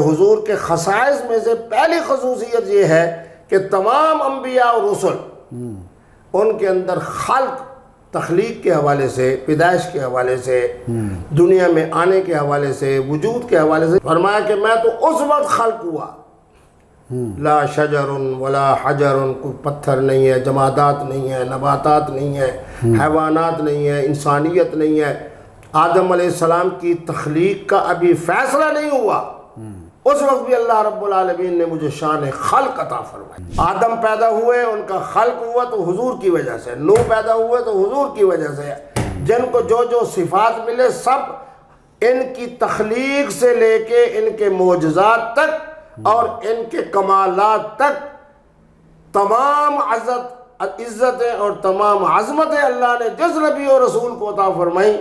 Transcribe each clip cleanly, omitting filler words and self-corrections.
حضور کے خصائص میں سے پہلی خصوصیت یہ ہے کہ تمام انبیاء اور رسل ان کے اندر خلق، تخلیق کے حوالے سے، پیدائش کے حوالے سے، دنیا میں آنے کے حوالے سے، وجود کے حوالے سے فرمایا کہ میں تو اس وقت خلق ہوا، لا شجر ولا حجر، کوئی پتھر نہیں ہے، جمادات نہیں ہے، نباتات نہیں ہے، حیوانات نہیں ہے، انسانیت نہیں ہے، آدم علیہ السلام کی تخلیق کا ابھی فیصلہ نہیں ہوا، اس وقت بھی اللہ رب العالمین نے مجھے شان خلق عطا فرمائی۔ آدم پیدا ہوئے، ان کا خلق ہوا تو حضور کی وجہ سے، نوح پیدا ہوئے تو حضور کی وجہ سے، جن کو جو جو صفات ملے سب ان کی تخلیق سے لے کے ان کے معجزات تک اور ان کے کمالات تک تمام عزتیں اور تمام عظمتیں اللہ نے جس نبی اور رسول کو عطا فرمائی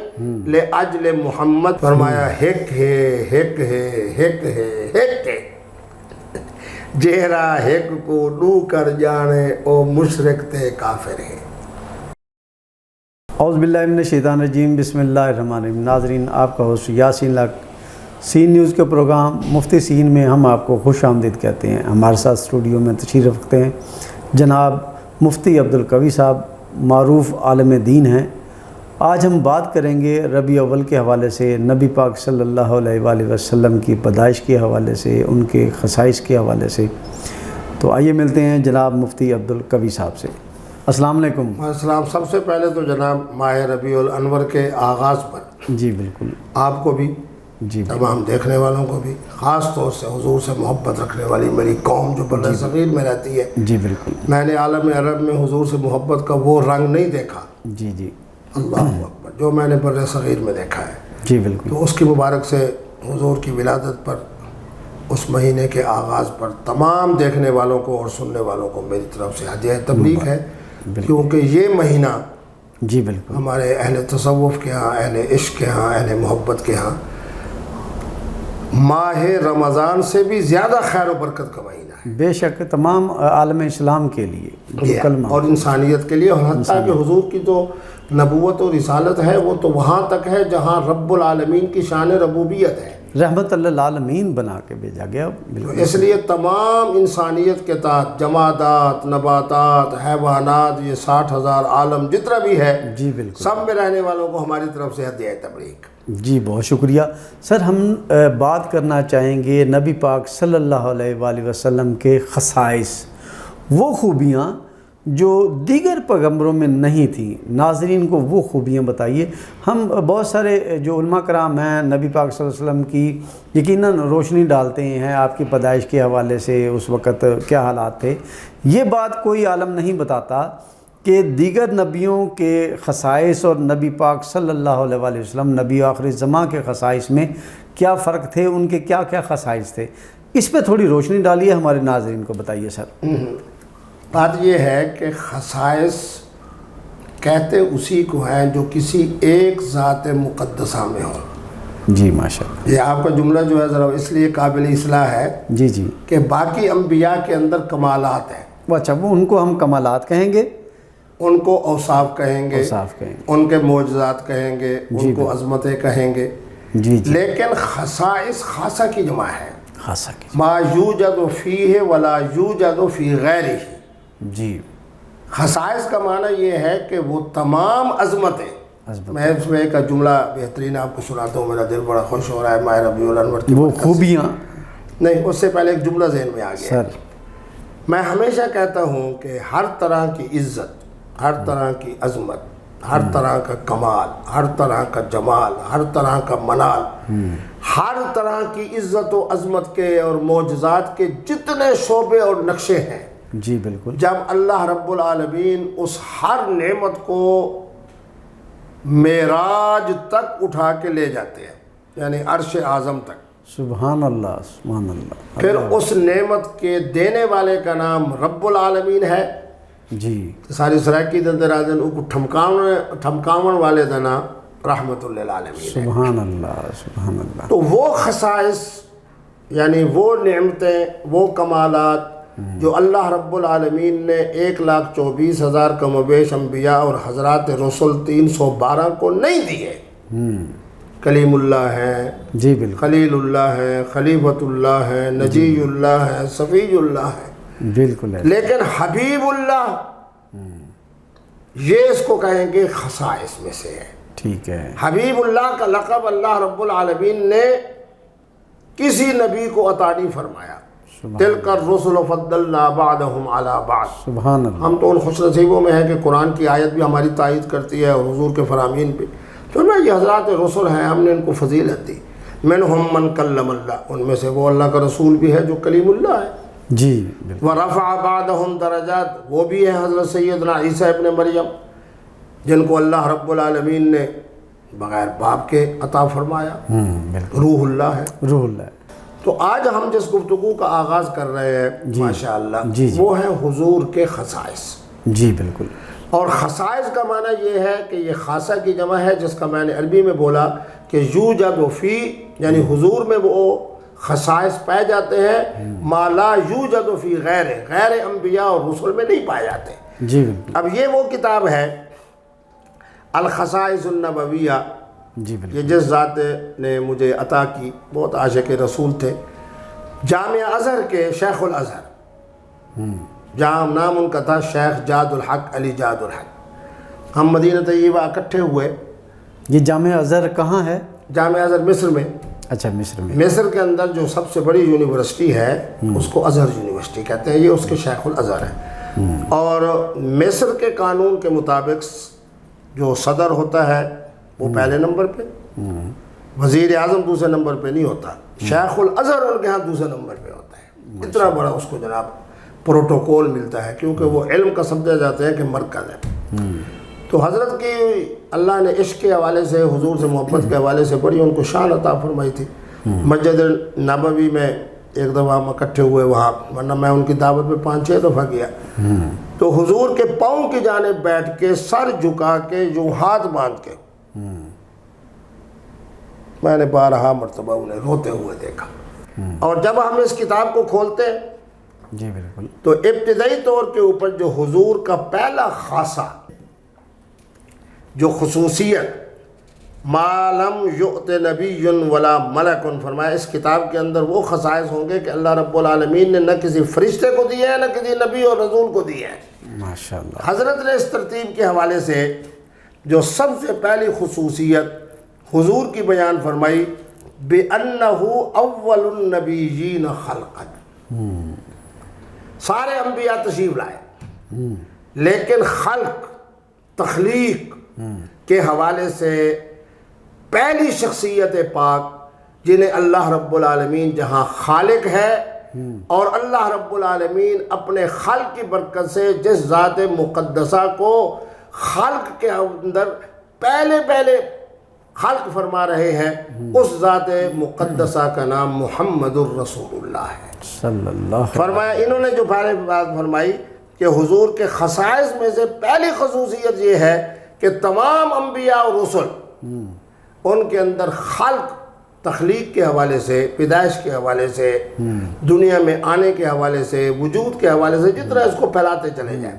لأجل محمد، فرمایا ہک ہے ہک ہے ہک ہے ہک ہے، جہرا ہک کو نو کر جانے او مشرک تے کافر ہے۔ اعوذ باللہ من الشیطان الرجیم، بسم اللہ الرحمن الرحیم۔ ناظرین، آپ کا ہوسٹ یاسین لاکھ سین نیوز کے پروگرام مفتی سین میں ہم آپ کو خوش آمدید کہتے ہیں۔ ہمارے ساتھ اسٹوڈیو میں تشریف رکھتے ہیں جناب مفتی عبدالقوی صاحب، معروف عالم دین ہیں۔ آج ہم بات کریں گے ربیع اول کے حوالے سے، نبی پاک صلی اللہ علیہ وآلہ وسلم کی پیدائش کے حوالے سے، ان کے خصائص کے حوالے سے۔ تو آئیے ملتے ہیں جناب مفتی عبدالقوی صاحب سے۔ السلام علیکم۔ السلام۔ سب سے پہلے تو جناب ماہ ربیع الانور کے آغاز پر جی بالکل، آپ کو بھی، جی تمام دیکھنے والوں کو بھی، خاص طور سے حضور سے محبت رکھنے والی میری قوم جو بر صغیر میں رہتی ہے، جی بالکل، میں نے عالم عرب میں حضور سے محبت کا وہ رنگ نہیں دیکھا، جی جی اللہ اکبر، جو میں نے بر صغیر میں دیکھا ہے۔ جی بالکل، تو اس کی مبارک سے حضور کی ولادت پر، اس مہینے کے آغاز پر تمام دیکھنے والوں کو اور سننے والوں کو میری طرف سے ہدیہ تبلیغ ہے، کیونکہ یہ مہینہ جی بالکل، ہمارے اہل تصوف کے ہاں، اہل عشق کے ہاں، اہل محبت کے ہاں ماہ رمضان سے بھی زیادہ خیر و برکت کا مہینہ ہے، بے شک تمام عالم اسلام کے لیے کلمہ اور انسانیت کے لیے، اور حتیٰ کہ حضور کی تو نبوت و رسالت ہے وہ تو وہاں تک ہے جہاں رب العالمین کی شان ربوبیت ہے، رحمت للعالمین بنا کے بھیجا گیا۔ بالکل، اس لیے تمام انسانیت کے تحت جمادات، نباتات، حیوانات، یہ 60,000 عالم جتنا بھی ہے، جی بالکل، سب میں رہنے والوں کو ہماری طرف سے ہدیہ تبریک۔ جی بہت شکریہ سر۔ ہم بات کرنا چاہیں گے نبی پاک صلی اللہ علیہ وآلہ وسلم کے خصائص، وہ خوبیاں جو دیگر پیغمبروں میں نہیں تھیں۔ ناظرین کو وہ خوبیاں بتائیے۔ ہم بہت سارے جو علماء کرام ہیں نبی پاک صلی اللہ علیہ وسلم کی یقیناً روشنی ڈالتے ہیں آپ کی پیدائش کے حوالے سے، اس وقت کیا حالات تھے۔ یہ بات کوئی عالم نہیں بتاتا کہ دیگر نبیوں کے خصائص اور نبی پاک صلی اللہ علیہ وآلہ وسلم نبی آخر زماں کے خصائص میں کیا فرق تھے، ان کے کیا کیا خصائص تھے، اس پہ تھوڑی روشنی ڈالیے، ہمارے ناظرین کو بتائیے سر۔ بات یہ ہے کہ خصائص کہتے اسی کو ہیں جو کسی ایک ذات مقدسہ میں ہو۔ جی ماشاءاللہ، یہ آپ کا جملہ جو ہے ذرا اس لیے قابل اصلاح ہے جی جی، کہ باقی انبیاء کے اندر کمالات ہیں، اچھا وہ ان کو ہم کمالات کہیں گے، ان کو اوصاف کہیں گے، اوصاف کہیں گے، ان کے معجزات کہیں گے، ان کو عظمتیں کہیں گے، جی جی، لیکن خصائص خاصہ کی جمع ہے، خاصہ کی، ما یوجد فیہ ولا یوجد فی غیرہ۔ جی، خصائص کا معنی یہ ہے کہ وہ تمام عظمتیں، میں اس میں ایک جملہ بہترین آپ کو سناتا ہوں، میرا دل بڑا خوش ہو رہا ہے ماہ ربیع الانور کی وہ برکت سے۔ خوبیاں، نہیں، اس سے پہلے ایک جملہ ذہن میں آ گیا۔ سر میں ہمیشہ کہتا ہوں کہ ہر طرح کی عزت، ہر طرح کی عظمت، ہر طرح کا کمال، ہر طرح کا جمال، ہر طرح کا منال، ہر طرح کی عزت و عظمت کے اور معجزات کے جتنے شعبے اور نقشے ہیں، جی بالکل، جب اللہ رب العالمین اس ہر نعمت کو معراج تک اٹھا کے لے جاتے ہیں، یعنی عرش اعظم تک، سبحان اللہ، سبحان اللہ، پھر اس نعمت کے دینے والے کا نام رب العالمین ہے، جی، ساری سرائکی دندے راجن کو ٹھمکاون والے دا نام رحمت للعالمین ہے۔ سبحان اللہ، سبحان اللہ، تو وہ خصائص یعنی وہ نعمتیں، وہ کمالات جو اللہ رب العالمین نے 1,24,000 کم و بیش انبیاء اور حضرات رسول 312 کو نہیں دیے، کلیم اللہ ہیں، جی بالکل خلیل اللہ ہیں، خلیفۃ اللہ ہیں، نجی اللہ ہیں، صفی اللہ ہیں، بالکل ہے، لیکن حبیب اللہ یہ اس کو کہیں گے خصائص میں سے ہے۔ ٹھیک ہے، حبیب اللہ کا لقب اللہ رب العالمین نے کسی نبی کو عطا نہیں فرمایا۔ تلک الرسل فضلنا بعضهم علی بعض۔ سبحان اللہ، ہم تو ان خوش نصیبوں میں ہیں کہ قرآن کی آیت بھی ہماری تائید کرتی ہے اور حضور کے فرامین بھی، تو میں یہ حضرات رسول ہیں، ہم نے ان کو فضیلت دی۔ منہم من کلم اللہ، ان میں سے وہ اللہ کا رسول بھی ہے جو کلیم اللہ ہے۔ جی بالکل، ورفع بعضهم درجات، وہ بھی ہے حضرت سیدنا عیسیٰ ابن مریم جن کو اللہ رب العالمین نے بغیر باپ کے عطا فرمایا، بالکل، روح اللہ ہے۔ روح اللہ، تو آج ہم جس گفتگو کا آغاز کر رہے ہیں ماشاءاللہ جی جی، وہ ہے حضور کے خصائص۔ جی بالکل، اور خصائص کا معنی یہ ہے کہ یہ خاصہ کی جمع ہے، جس کا میں نے عربی میں بولا کہ یوجد فی، یعنی حضور میں وہ خصائص پائے جاتے ہیں ما لا یوجد فی غیر انبیاء اور رسل میں نہیں پائے جاتے۔ جی بالکل، اب یہ وہ کتاب ہے الخصائص النبویہ، جی بالکل، یہ جس ذات نے مجھے عطا کی، بہت عاشق رسول تھے، جامعہ ازہر کے شیخ الازہر، جہاں نام ان کا تھا شیخ جاد الحق علی جاد الحق۔ ہم مدینہ طیبہ اکٹھے ہوئے۔ یہ جامعہ ازہر کہاں ہے؟ جامعہ ازہر مصر میں، اچھا مصر میں، مصر کے اندر جو سب سے بڑی یونیورسٹی ہے اس کو ازہر یونیورسٹی کہتے ہیں، یہ اس کے شیخ الازہر ہے۔ اور مصر کے قانون کے مطابق جو صدر ہوتا ہے وہ پہلے نمبر پہ، وزیر اعظم دوسرے نمبر پہ نہیں ہوتا، شیخ الازہر ان کے ہاں دوسرے نمبر پہ ہوتا ہے۔ اتنا بڑا اس کو جناب پروٹوکول ملتا ہے، کیونکہ وہ علم کا سمجھا جاتا ہے کہ مرکز ہے۔ تو حضرت کی اللہ نے عشق کے حوالے سے، حضور سے محبت کے حوالے سے بڑی ان کو شان عطا فرمائی تھی۔ مسجد نبوی میں ایک دفعہ ہم اکٹھے ہوئے وہاں، ورنہ میں ان کی دعوت پہ 5-6 دفعہ گیا، تو حضور کے پاؤں کی جانب بیٹھ کے سر جھکا کے جو ہاتھ باندھ کے میں نے 12 مرتبہ انہیں روتے ہوئے دیکھا۔ اور جب ہم اس کتاب کو کھولتے ہیں جی بالکل، تو ابتدائی طور کے اوپر جو حضور کا پہلا خاصہ، جو خصوصیت ما لم یؤت نبی ولا ملک، فرمایا اس کتاب کے اندر وہ خصائص ہوں گے کہ اللہ رب العالمین نے نہ کسی فرشتے کو دیے ہیں نہ کسی نبی اور رسول کو دیے ہیں۔ ماشاءاللہ، حضرت نے اس ترتیب کے حوالے سے جو سب سے پہلی خصوصیت حضور کی بیان فرمائی، بِأَنَّهُ أَوَّلُ النَّبِيِّينَ خَلْقًا، سارے انبیاء تشریف لائے لیکن خلق، تخلیق کے حوالے سے پہلی شخصیت پاک جنہیں اللہ رب العالمین جہاں خالق ہے، اور اللہ رب العالمین اپنے خلق کی برکت سے جس ذات مقدسہ کو خلق کے اندر پہلے خلق فرما رہے ہیں، اس ذات مقدسہ کا نام محمد الرسول اللہ ہے صلی اللہ، فرمایا۔ انہوں نے جو پہلے بات فرمائی کہ حضور کے خصائص میں سے پہلی خصوصیت یہ ہے کہ تمام انبیاء اور رسل ان کے اندر خلق، تخلیق کے حوالے سے، پیدائش کے حوالے سے، دنیا میں آنے کے حوالے سے، وجود کے حوالے سے جتنا اس کو پھیلاتے چلے جائیں۔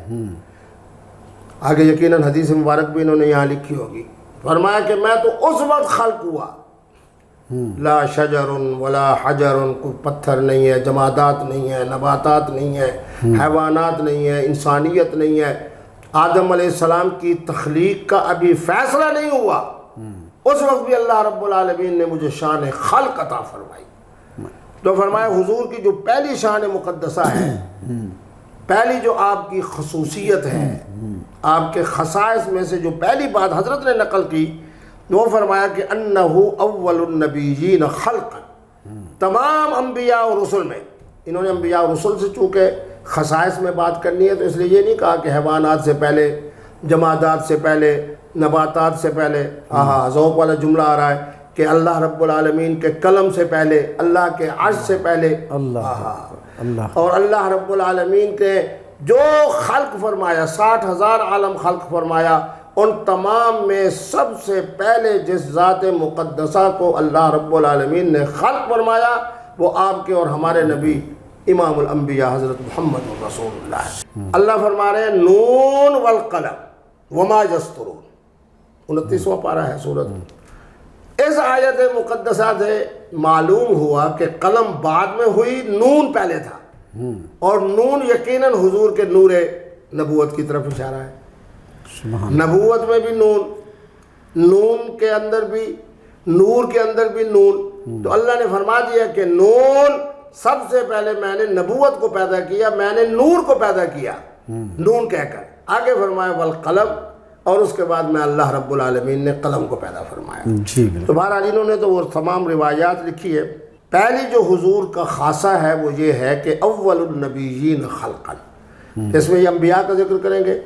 آگے یقیناً حدیث مبارک بھی انہوں نے یہاں لکھی ہوگی، فرمایا کہ میں تو اس وقت خلق ہوا، لا شجر ولا حجر، کوئی پتھر نہیں ہے، جمادات نہیں ہے، نباتات نہیں ہے، حیوانات نہیں ہے، انسانیت نہیں ہے، آدم علیہ السلام کی تخلیق کا ابھی فیصلہ نہیں ہوا، اس وقت بھی اللہ رب العالمین نے مجھے شان خلق عطا فرمائی۔ تو فرمایا حضور کی جو پہلی شان مقدسہ ہے، پہلی جو آپ کی خصوصیت ہے، آپ کے خصائص میں سے جو پہلی بات حضرت نے نقل کی، وہ فرمایا کہ انہو اول النبیین خلقا، تمام انبیاء اور رسل میں، انہوں نے انبیاء اور رسل سے چونکہ خصائص میں بات کرنی ہے تو اس لیے یہ نہیں کہا کہ حیوانات سے پہلے، جمادات سے پہلے، نباتات سے پہلے۔ ذوق والا جملہ آ رہا ہے کہ اللہ رب العالمین کے قلم سے پہلے، اللہ کے عرش سے پہلے، اللہ، اور اللہ رب العالمین کے جو خلق فرمایا، 60,000 عالم خلق فرمایا، ان تمام میں سب سے پہلے جس ذات مقدسہ کو اللہ رب العالمین نے خلق فرمایا وہ آپ کے اور ہمارے نبی امام الانبیاء حضرت محمد رسول اللہ ہے۔ اللہ فرما رہے ہیں نون والقلم وما یسطرون، 29واں پارہ ہے سورت، اس آیت مقدسہ سے معلوم ہوا کہ قلم بعد میں ہوئی، نون پہلے تھا، اور نون یقیناً حضور کے نور نبوت کی طرف اشارہ ہے۔ سبحان نبوت میں بھی نون، نون کے اندر بھی، نور کے اندر بھی نون، تو اللہ نے فرما دیا کہ نون، سب سے پہلے میں نے نبوت کو پیدا کیا، میں نے نور کو پیدا کیا، نون کہہ کر آگے فرمایا والقلم، اور اس کے بعد میں اللہ رب العالمین نے قلم کو پیدا فرمایا۔ جی بالکل۔ تو بہرحال انہوں نے تو وہ تمام روایات لکھی ہے۔ پہلی جو حضور کا خاصہ ہے وہ یہ ہے کہ اول النبیین خلقا، اس میں یہ انبیاء کا ذکر کریں گے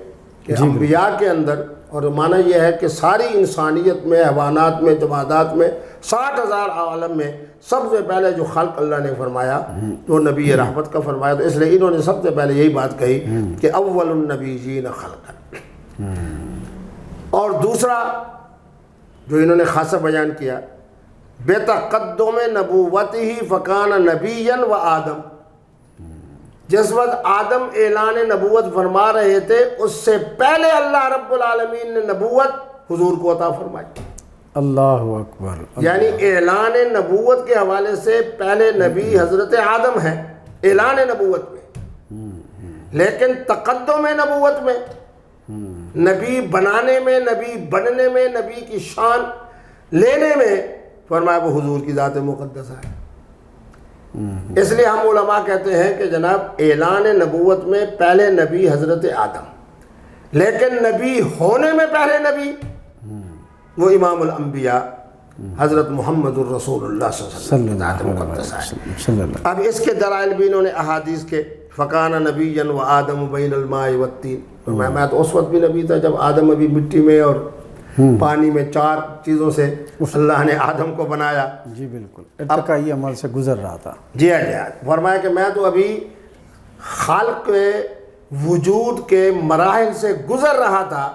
کہ انبیاء کے اندر، اور معنی یہ ہے کہ ساری انسانیت میں، حیوانات میں، جمادات میں، 60,000 عالم میں سب سے پہلے جو خلق اللہ نے فرمایا وہ نبی رحمت کا فرمایا، تو اس لیے انہوں نے سب سے پہلے یہی بات کہی کہ اول النبیین خلقا۔ اور دوسرا جو انہوں نے خاصہ بیان کیا، بتقدم نبوتہ فکان نبیا و آدم، جس وقت آدم اعلان نبوت فرما رہے تھے اس سے پہلے اللہ رب العالمین نے نبوت حضور کو عطا فرمائی۔ اللہ اکبر۔ یعنی اعلان نبوت کے حوالے سے پہلے نبی حضرت آدم ہے اعلان نبوت میں، لیکن تقدم نبوت میں، نبی بنانے میں، نبی بننے میں، نبی کی شان لینے میں فرمایا وہ حضور کی ذات مقدسہ ہے۔ اس لیے ہم علماء کہتے ہیں کہ جناب اعلان نبوت میں پہلے نبی حضرت آدم، لیکن نبی ہونے میں پہلے نبی وہ امام الانبیاء حضرت محمد الرسول اللہ صلی اللہ علیہ وسلم ہے۔ اب اس کے دلائل بھی انہوں نے احادیث کے فکان نبیا و آدم بین الماء والطین، میں تو اس وقت بھی نبی تھا جب آدم ابھی مٹی میں اور پانی میں، 4 چیزوں سے اللہ نے آدم کو بنایا۔ جی بالکل، ارتقائی عمل سے گزر رہا تھا۔ جی ہاں، فرمایا کہ میں تو ابھی خالق کے وجود کے مراحل سے گزر رہا تھا،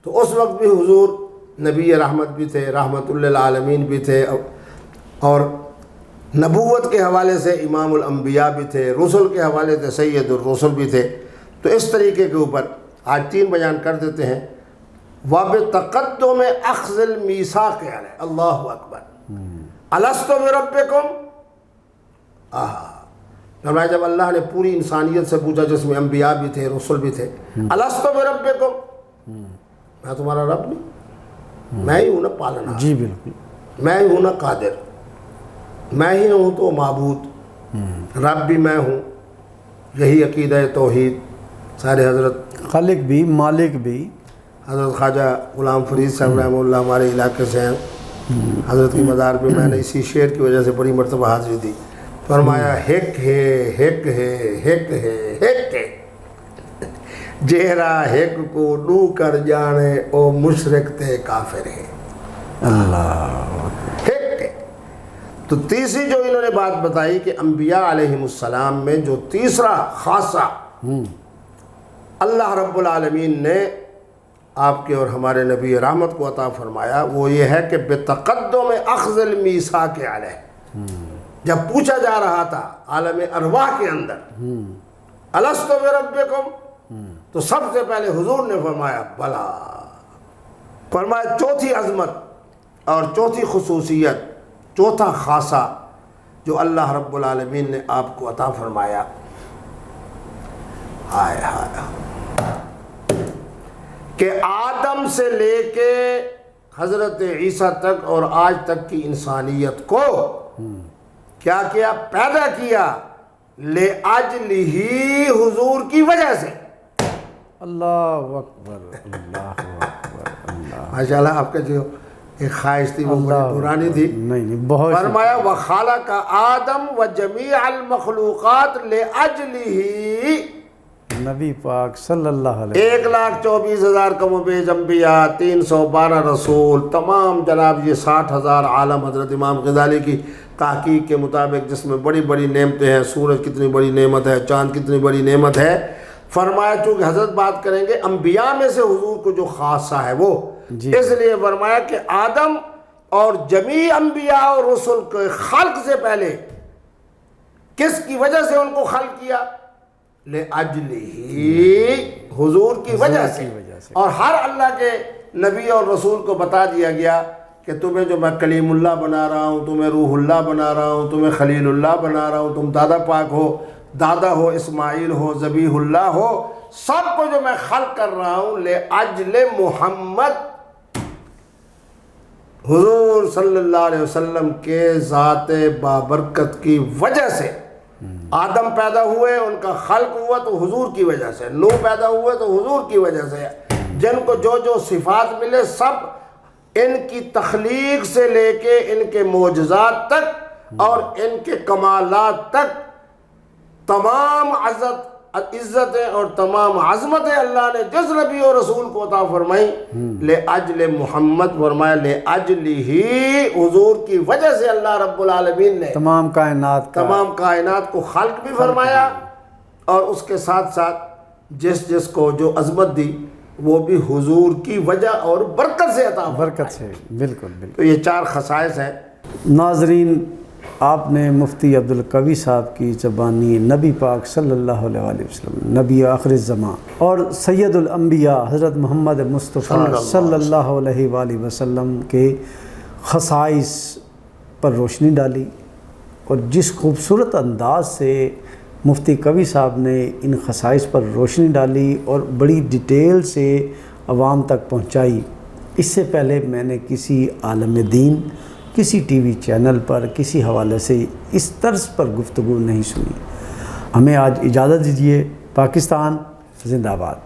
تو اس وقت بھی حضور نبی رحمت بھی تھے، رحمت للعالمین بھی تھے، اور نبوت کے حوالے سے امام الانبیاء بھی تھے، رسل کے حوالے سے سید الرسل بھی تھے۔ تو اس طریقے کے اوپر آج 3 بیان کر دیتے ہیں۔ وَبِتَقَدُّمِ أَخْذِ الْمِيثَاقِ عَلَيْهِ، اللہ اکبر، أَلَسْتُ بِرَبِّكُمْ، فرمایا جب اللہ نے پوری انسانیت سے پوچھا جس میں انبیاء بھی تھے، رسل بھی تھے، أَلَسْتُ بِرَبِّكُمْ، میں تمہارا رب نہیں، میں ہی ہوں نا پالنا، جی بالکل، میں ہی ہوں نا قادر، میں ہی ہوں تو معبود، رب بھی میں ہوں، یہی عقیدہ توحید سارے حضرت خالق بھی مالک بھی۔ حضرت خواجہ غلام فرید صاحب رحمہ اللہ ہمارے علاقے سے ہیں، حضرت کی مزار پہ میں نے اسی شعر کی وجہ سے بڑی مرتبہ حاضری دی۔ فرمایا ہک ہے ہک ہے ہک ہے ہک ہے، جہرا ہک کو نو کر جانے او مشرک تے کافر ہے۔ اللہ ہک ہے۔ تو تیسری جو انہوں نے بات بتائی کہ انبیاء علیہم السلام میں جو تیسرا خاصہ اللہ رب العالمین نے آپ کے اور ہمارے نبی رحمت کو عطا فرمایا، وہ یہ ہے کہ بتقدم اخذ المیثاق علیہ، جب پوچھا جا رہا تھا عالم ارواح کے اندر الست بربکم، تو سب سے پہلے حضور نے فرمایا بلا۔ فرمایا چوتھی عظمت اور چوتھی خصوصیت، چوتھا خاصہ جو اللہ رب العالمین نے آپ کو عطا فرمایا، ہائے ہائے، کہ آدم سے لے کے حضرت عیسیٰ تک اور آج تک کی انسانیت کو کیا کیا؟ پیدا کیا لِأَجْلِهِ، حضور کی وجہ سے۔ اللہ اکبر، اللہ اکبر، اللہ ماشاءاللہ آپ کا جو ایک خواہش تھی وہ بڑی پرانی تھی۔ نہیں بہت فرمایا وَخَلَقَ آدم وَجَمِيعَ الْمَخْلُوقَاتِ لِأَجْلِهِ، نبی پاک صلی اللہ علیہ 1,24,000 کم و بیش انبیاء، 312 رسول، تمام جناب یہ 60,000 عالم، حضرت امام غزالی کی تحقیق کے مطابق جس میں بڑی بڑی نعمتیں ہیں، سورج کتنی بڑی نعمت ہے، چاند کتنی بڑی نعمت ہے۔ فرمایا چونکہ حضرت بات کریں گے انبیاء میں سے حضور کو جو خاصہ ہے وہ، اس لیے فرمایا کہ آدم اور جمیع انبیاء اور رسل کے خلق سے پہلے کس کی وجہ سے ان کو خلق کیا؟ لِأَجْلِهِ، حضور کی وجہ سے۔ اور ہر اللہ کے نبی اور رسول کو بتا دیا گیا کہ تمہیں جو میں کلیم اللہ بنا رہا ہوں، تمہیں روح اللہ بنا رہا ہوں، تمہیں خلیل اللہ بنا رہا ہوں، تم دادا پاک ہو، دادا ہو، اسماعیل ہو، ذبیح اللہ ہو، سب کو جو میں خلق کر رہا ہوں لأجل محمد، حضور صلی اللہ علیہ وسلم کے ذات بابرکت کی وجہ سے آدم پیدا ہوئے، ان کا خلق ہوا تو حضور کی وجہ سے، نوح پیدا ہوئے تو حضور کی وجہ سے، جن کو جو جو صفات ملے سب ان کی تخلیق سے لے کے ان کے معجزات تک اور ان کے کمالات تک تمام عزتیں اور تمام عظمتیں اللہ نے جس نبی اور رسول کو عطا فرمائی لأجل محمد، فرمایا لأجل ہی، حضور کی وجہ سے اللہ رب العالمین نے تمام کائنات کو خلق بھی فرمایا، اور اس کے ساتھ ساتھ جس کو جو عظمت دی وہ بھی حضور کی وجہ اور برکت سے عطا فرمائی، برکت سے، بالکل بالکل۔ تو یہ 4 خصائص ہیں۔ ناظرین، آپ نے مفتی عبدالقوی صاحب کی زبانی نبی پاک صلی اللہ علیہ وآلہ وسلم، نبی آخر الزمان اور سید الانبیاء حضرت محمد مصطفیٰ صلی اللہ علیہ وآلہ وسلم کے خصائص پر روشنی ڈالی، اور جس خوبصورت انداز سے مفتی قوی صاحب نے ان خصائص پر روشنی ڈالی اور بڑی ڈیٹیل سے عوام تک پہنچائی، اس سے پہلے میں نے کسی عالم دین، کسی ٹی وی چینل پر، کسی حوالے سے اس طرز پر گفتگو نہیں سنی۔ ہمیں آج اجازت دیجیے۔ پاکستان زندہ باد۔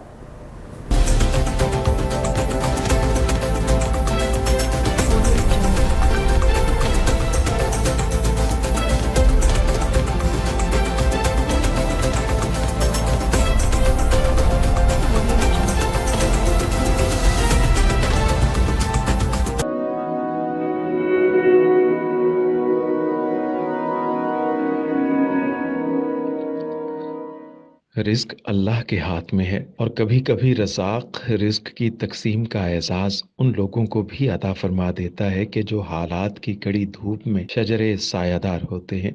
رزق اللہ کے ہاتھ میں ہے، اور کبھی کبھی رزاق رزق کی تقسیم کا اعزاز ان لوگوں کو بھی عطا فرما دیتا ہے کہ جو حالات کی کڑی دھوپ میں شجر سایہ دار ہوتے ہیں۔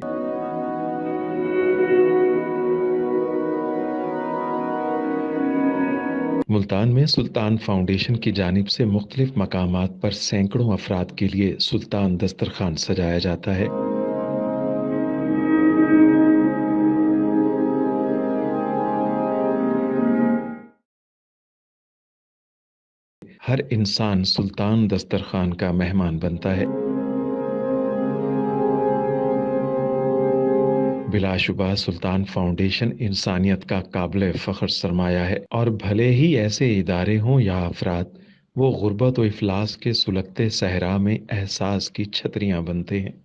ملتان میں سلطان فاؤنڈیشن کی جانب سے مختلف مقامات پر سینکڑوں افراد کے لیے سلطان دسترخوان سجایا جاتا ہے۔ ہر انسان سلطان دسترخوان کا مہمان بنتا ہے۔ بلا شبہ سلطان فاؤنڈیشن انسانیت کا قابل فخر سرمایہ ہے، اور بھلے ہی ایسے ادارے ہوں یا افراد، وہ غربت و افلاس کے سلگتے صحرا میں احساس کی چھتریاں بنتے ہیں۔